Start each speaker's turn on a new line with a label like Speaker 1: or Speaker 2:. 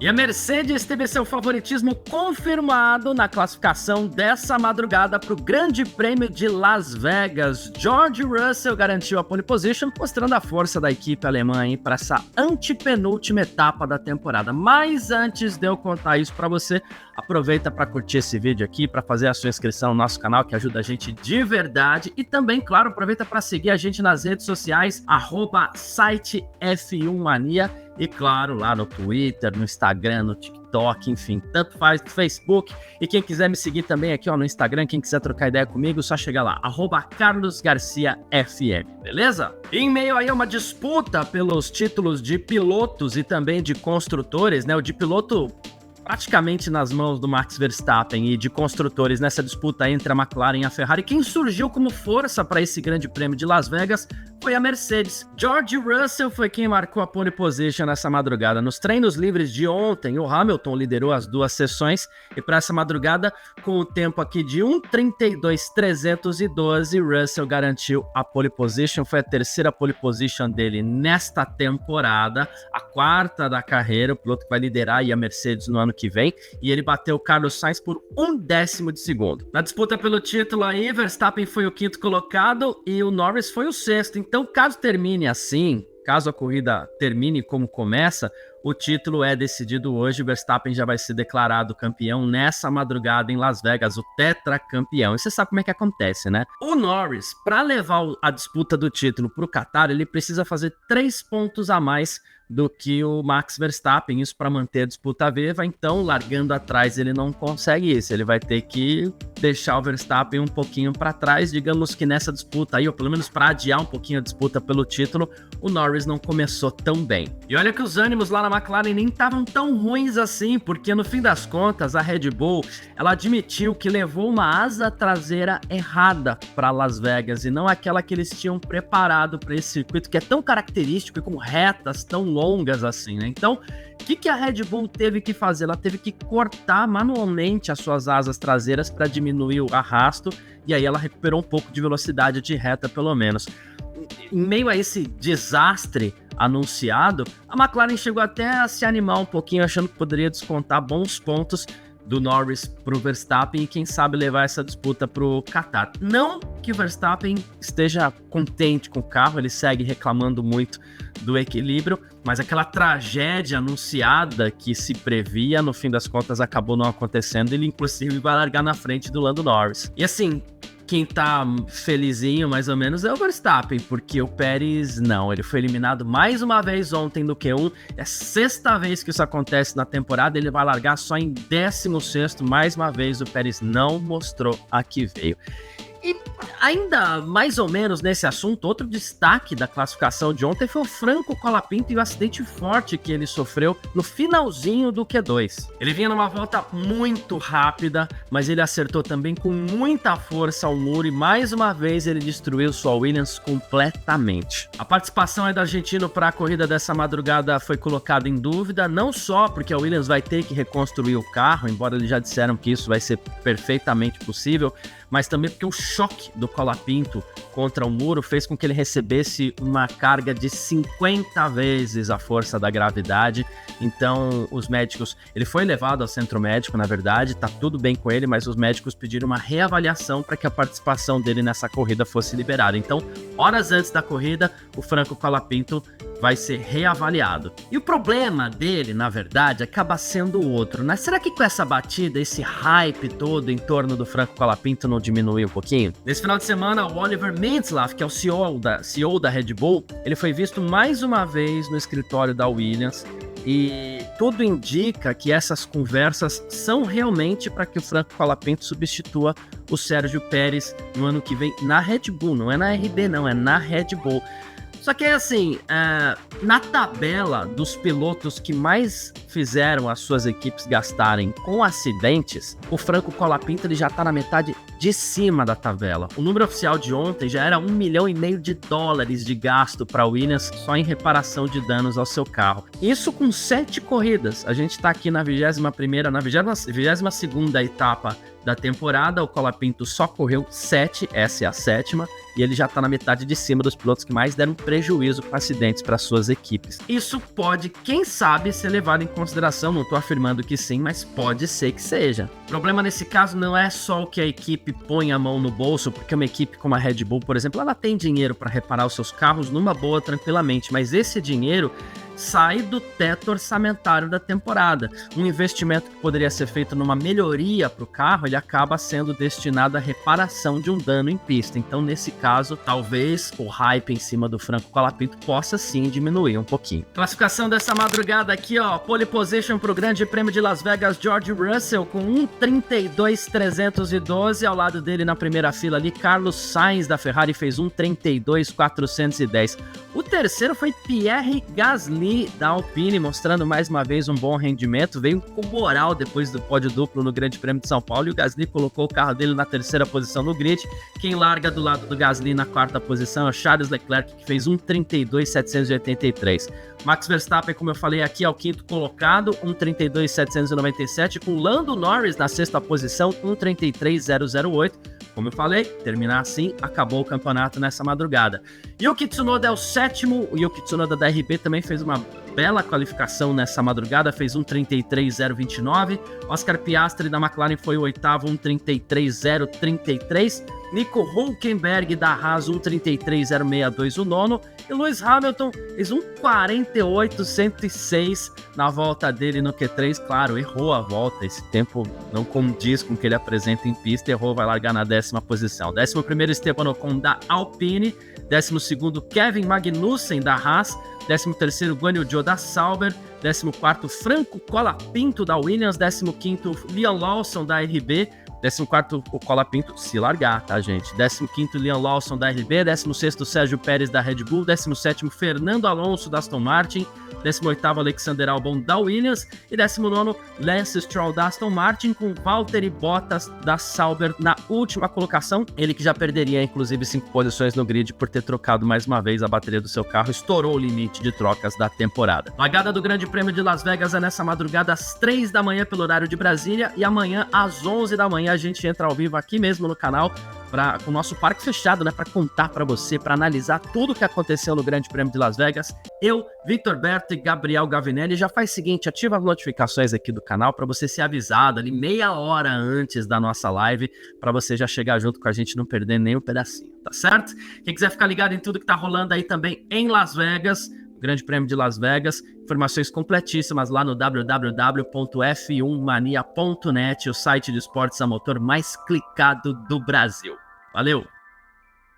Speaker 1: E a Mercedes teve seu favoritismo confirmado na classificação dessa madrugada para o Grande Prêmio de Las Vegas. George Russell garantiu a pole position, mostrando a força da equipe alemã para essa antepenúltima etapa da temporada. Mas antes de eu contar isso para você, aproveita para curtir esse vídeo aqui, para fazer a sua inscrição no nosso canal, que ajuda a gente de verdade. E também, claro, aproveita para seguir a gente nas redes sociais, @site F1mania. E claro, lá no Twitter, no Instagram, no TikTok, enfim, tanto faz, no Facebook. E quem quiser me seguir também aqui no Instagram, quem quiser trocar ideia comigo, só chegar lá, @CarlosGarciaFM, beleza? E em meio aí a uma disputa pelos títulos de pilotos e também de construtores, né? O de piloto praticamente nas mãos do Max Verstappen, e de construtores nessa disputa entre a McLaren e a Ferrari, quem surgiu como força para esse Grande Prêmio de Las Vegas foi a Mercedes. George Russell foi quem marcou a pole position nessa madrugada. Nos treinos livres de ontem, o Hamilton liderou as duas sessões, e para essa madrugada, com o tempo aqui de 1:32.312, Russell garantiu a pole position. Foi a terceira pole position dele nesta temporada, a quarta da carreira, o piloto que vai liderar aí a Mercedes no ano que vem, e ele bateu o Carlos Sainz por 1/10 de segundo. Na disputa pelo título aí, Verstappen foi o quinto colocado e o Norris foi o sexto. Então, caso termine assim, caso a corrida termine como começa, o título é decidido hoje. O Verstappen já vai ser declarado campeão nessa madrugada em Las Vegas, o tetracampeão. E você sabe como é que acontece, né? O Norris, para levar a disputa do título para o Qatar, ele precisa fazer 3 pontos a mais do que o Max Verstappen, isso para manter a disputa viva. Então, largando atrás, ele não consegue isso, ele vai ter que deixar o Verstappen um pouquinho para trás. Digamos que nessa disputa aí, ou pelo menos para adiar um pouquinho a disputa pelo título, o Norris não começou tão bem. E olha que os ânimos lá na McLaren nem estavam tão ruins assim, porque no fim das contas, a Red Bull, ela admitiu que levou uma asa traseira errada para Las Vegas, e não aquela que eles tinham preparado para esse circuito, que é tão característico e com retas tão longas assim, né? Então, o que a Red Bull teve que fazer? Ela teve que cortar manualmente as suas asas traseiras para diminuir o arrasto, e aí ela recuperou um pouco de velocidade de reta, pelo menos. Em meio a esse desastre anunciado, a McLaren chegou até a se animar um pouquinho, achando que poderia descontar bons pontos do Norris pro Verstappen e quem sabe levar essa disputa pro Qatar. Não que o Verstappen esteja contente com o carro, ele segue reclamando muito do equilíbrio, mas aquela tragédia anunciada que se previa, no fim das contas acabou não acontecendo. Ele inclusive vai largar na frente do Lando Norris. E assim, quem tá felizinho, mais ou menos, é o Verstappen, porque o Pérez não, ele foi eliminado mais uma vez ontem do Q1, é a 6ª vez que isso acontece na temporada, ele vai largar só em 16º, mais uma vez o Pérez não mostrou a que veio. E ainda mais ou menos nesse assunto, outro destaque da classificação de ontem foi o Franco Colapinto e o acidente forte que ele sofreu no finalzinho do Q2. Ele vinha numa volta muito rápida, mas ele acertou também com muita força ao muro e mais uma vez ele destruiu sua Williams completamente. A participação do argentino para a corrida dessa madrugada foi colocada em dúvida, não só porque a Williams vai ter que reconstruir o carro, embora eles já disseram que isso vai ser perfeitamente possível, mas também porque o choque do Colapinto contra o muro fez com que ele recebesse uma carga de 50 vezes a força da gravidade. Então os médicos, ele foi levado ao centro médico, na verdade, tá tudo bem com ele, mas os médicos pediram uma reavaliação para que a participação dele nessa corrida fosse liberada. Então, horas antes da corrida, o Franco Colapinto vai ser reavaliado. E o problema dele, na verdade, acaba sendo outro, né? Será que com essa batida, esse hype todo em torno do Franco Colapinto não diminuiu um pouquinho? Nesse final de semana, o Oliver Mintzlaff, que é o CEO da Red Bull, ele foi visto mais uma vez no escritório da Williams, e tudo indica que essas conversas são realmente para que o Franco Colapinto substitua o Sérgio Pérez no ano que vem na Red Bull. Não é na RB não, é na Red Bull. Só que assim, na tabela dos pilotos que mais fizeram as suas equipes gastarem com acidentes, o Franco Colapinto ele já está na metade de cima da tabela. O número oficial de ontem já era $1,5 milhão de gasto para a Williams só em reparação de danos ao seu carro. Isso com 7 corridas. A gente está aqui na 21ª, na 22ª etapa da temporada, o Colapinto só correu 7, essa é a 7ª, e ele já está na metade de cima dos pilotos que mais deram prejuízo com acidentes para suas equipes. Isso pode, quem sabe, ser levado em consideração, não estou afirmando que sim, mas pode ser que seja. O problema nesse caso não é só o que a equipe põe a mão no bolso, porque uma equipe como a Red Bull, por exemplo, ela tem dinheiro para reparar os seus carros numa boa, tranquilamente, mas esse dinheiro sai do teto orçamentário da temporada. Um investimento que poderia ser feito numa melhoria para o carro, ele acaba sendo destinado à reparação de um dano em pista. Então, nesse caso, talvez o hype em cima do Franco Colapinto possa sim diminuir um pouquinho. Classificação dessa madrugada aqui, ó, pole position para o Grande Prêmio de Las Vegas, George Russell com 1:32.312, ao lado dele na primeira fila ali, Carlos Sainz da Ferrari fez 1:32.410. O terceiro foi Pierre Gasly da Alpine, mostrando mais uma vez um bom rendimento, veio com moral depois do pódio duplo no Grande Prêmio de São Paulo, e o Gasly colocou o carro dele na terceira posição no grid. Quem larga do lado do Gasly na quarta posição é o Charles Leclerc, que fez 1:32.783. Max Verstappen, como eu falei aqui, é o quinto colocado, 1:32.797, com Lando Norris na sexta posição, 1:33.008. Como eu falei, terminar assim, acabou o campeonato nessa madrugada. Yuki Tsunoda é o sétimo, o Yuki Tsunoda da RB também fez uma bela qualificação nessa madrugada, fez 1:33.029. Oscar Piastri da McLaren foi o oitavo, 1:33.033. Nico Hülkenberg da Haas, 1:33.062 o nono. E Lewis Hamilton fez 1:48.106 na volta dele no Q3. Claro, errou a volta, esse tempo não condiz com o que ele apresenta em pista, errou, vai largar na 10ª posição. 11º Esteban Ocon da Alpine, 12º Kevin Magnussen da Haas, 13º Guan Yu Zhou da Sauber, 14º Franco Colapinto da Williams, 15º Liam Lawson da RB, 14º o Colapinto se largar, tá, gente? 15º Liam Lawson da RB, 16º Sérgio Pérez da Red Bull, 17º Fernando Alonso da Aston Martin, 18º Alexander Albon da Williams e 19º Lance Stroll da Aston Martin, com Valtteri Bottas da Sauber na última colocação. Ele que já perderia inclusive 5 posições no grid por ter trocado mais uma vez a bateria do seu carro, estourou o limite de trocas da temporada. Largada do Grande Prêmio de Las Vegas é nessa madrugada às 3 da manhã pelo horário de Brasília, e amanhã às 11 da manhã a gente entra ao vivo aqui mesmo no canal com o nosso parque fechado, né, para contar para você, para analisar tudo o que aconteceu no Grande Prêmio de Las Vegas. Eu, Victor Berto e Gabriel Gavinelli. Já faz o seguinte, ativa as notificações aqui do canal para você ser avisado ali meia hora antes da nossa live, para você já chegar junto com a gente e não perder nem um pedacinho, tá certo? Quem quiser ficar ligado em tudo que tá rolando aí também em Las Vegas, Grande Prêmio de Las Vegas, informações completíssimas lá no www.f1mania.net, o site de esportes a motor mais clicado do Brasil. Valeu!